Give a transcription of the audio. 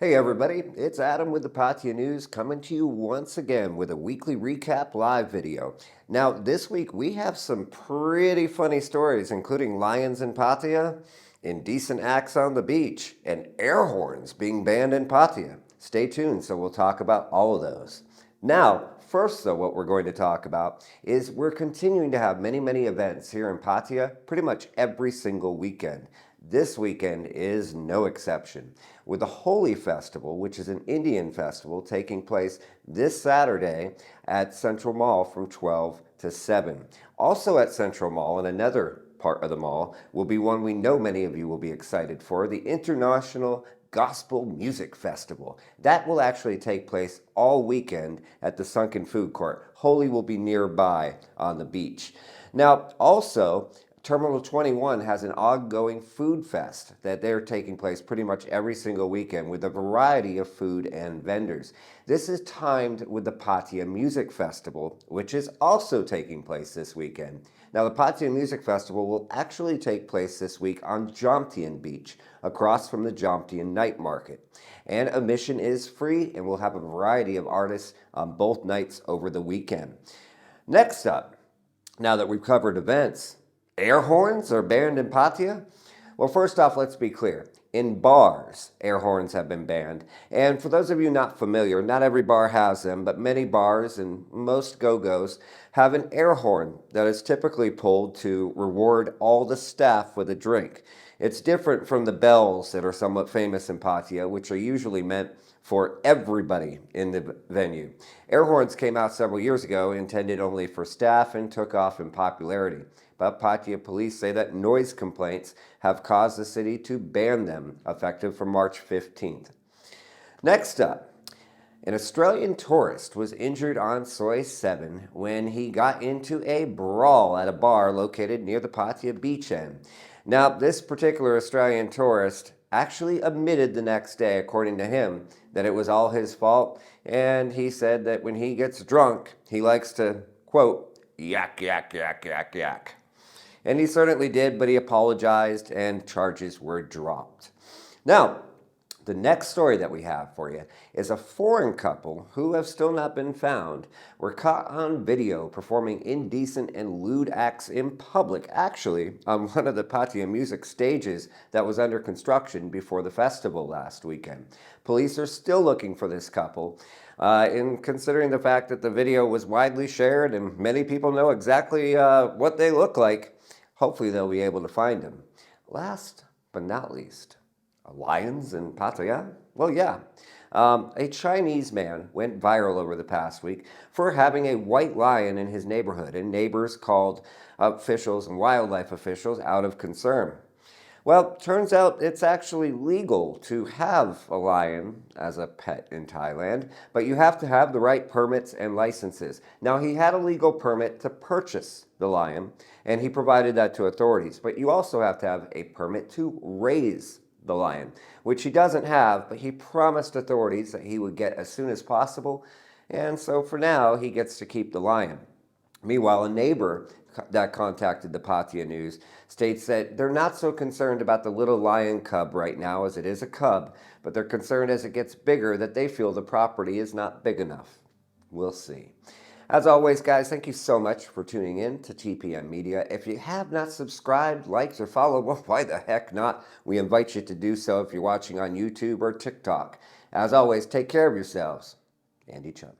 Hey everybody, it's Adam with the Pattaya News coming to you once again with a weekly recap live video. Now this week we have some pretty funny stories including lions in Pattaya, indecent acts on the beach, and air horns being banned in Pattaya. Stay tuned, so we'll talk about all of those. Now, first though, what we're going to talk about is we're continuing to have many events here in Pattaya pretty much every single weekend. This weekend is no exception, with the Holi Festival, which is an Indian festival, taking place this Saturday at Central Mall from 12 to 7. Also at Central Mall, in another part of the mall, will be one we know many of you will be excited for, the International Gospel Music Festival. That will actually take place all weekend at the Sunken Food Court. Holi will be nearby on the beach. Now, also, Terminal 21 has an ongoing food fest that they're taking place pretty much every single weekend with a variety of food and vendors. This is timed with the Pattaya Music Festival, which is also taking place this weekend. Now, the Pattaya Music Festival will actually take place this week on Jomtien Beach, across from the Jomtien Night Market. And admission is free, and we'll have a variety of artists on both nights over the weekend. Next up, now that we've covered events, air horns are banned in Pattaya? Well, first off, let's be clear. In bars, air horns have been banned. And for those of you not familiar, not every bar has them, but many bars and most go-go's have an air horn that is typically pulled to reward all the staff with a drink. It's different from the bells that are somewhat famous in Pattaya, which are usually meant for everybody in the venue. Air horns came out several years ago, intended only for staff, and took off in popularity. But Pattaya police say that noise complaints have caused the city to ban them, effective from March 15th. Next up, an Australian tourist was injured on Soi 7 when he got into a brawl at a bar located near the Pattaya beach end. Now, this particular Australian tourist actually admitted the next day, according to him, that it was all his fault, and he said that when he gets drunk, he likes to, quote, yak, yak, yak, yak, yak. And he certainly did, but he apologized and charges were dropped. Now, the next story that we have for you is a foreign couple who have still not been found were caught on video performing indecent and lewd acts in public, actually on one of the Pattaya music stages that was under construction before the festival last weekend. Police are still looking for this couple, in considering the fact that the video was widely shared and many people know exactly what they look like. Hopefully they'll be able to find him. Last but not least, lions in Pattaya? Well, yeah. A Chinese man went viral over the past week for having a white lion in his neighborhood, and neighbors called officials and wildlife officials out of concern. Well, turns out it's actually legal to have a lion as a pet in Thailand, but you have to have the right permits and licenses. Now, he had a legal permit to purchase the lion, and he provided that to authorities, but you also have to have a permit to raise the lion, which he doesn't have, but he promised authorities that he would get as soon as possible, and so for now, he gets to keep the lion. Meanwhile, a neighbor that contacted the Pattaya News states that they're not so concerned about the little lion cub right now, as it is a cub, but they're concerned as it gets bigger that they feel the property is not big enough. We'll see. As always, guys, thank you so much for tuning in to TPM Media. If you have not subscribed, liked, or followed, well, why the heck not? We invite you to do so if you're watching on YouTube or TikTok. As always, take care of yourselves and each other.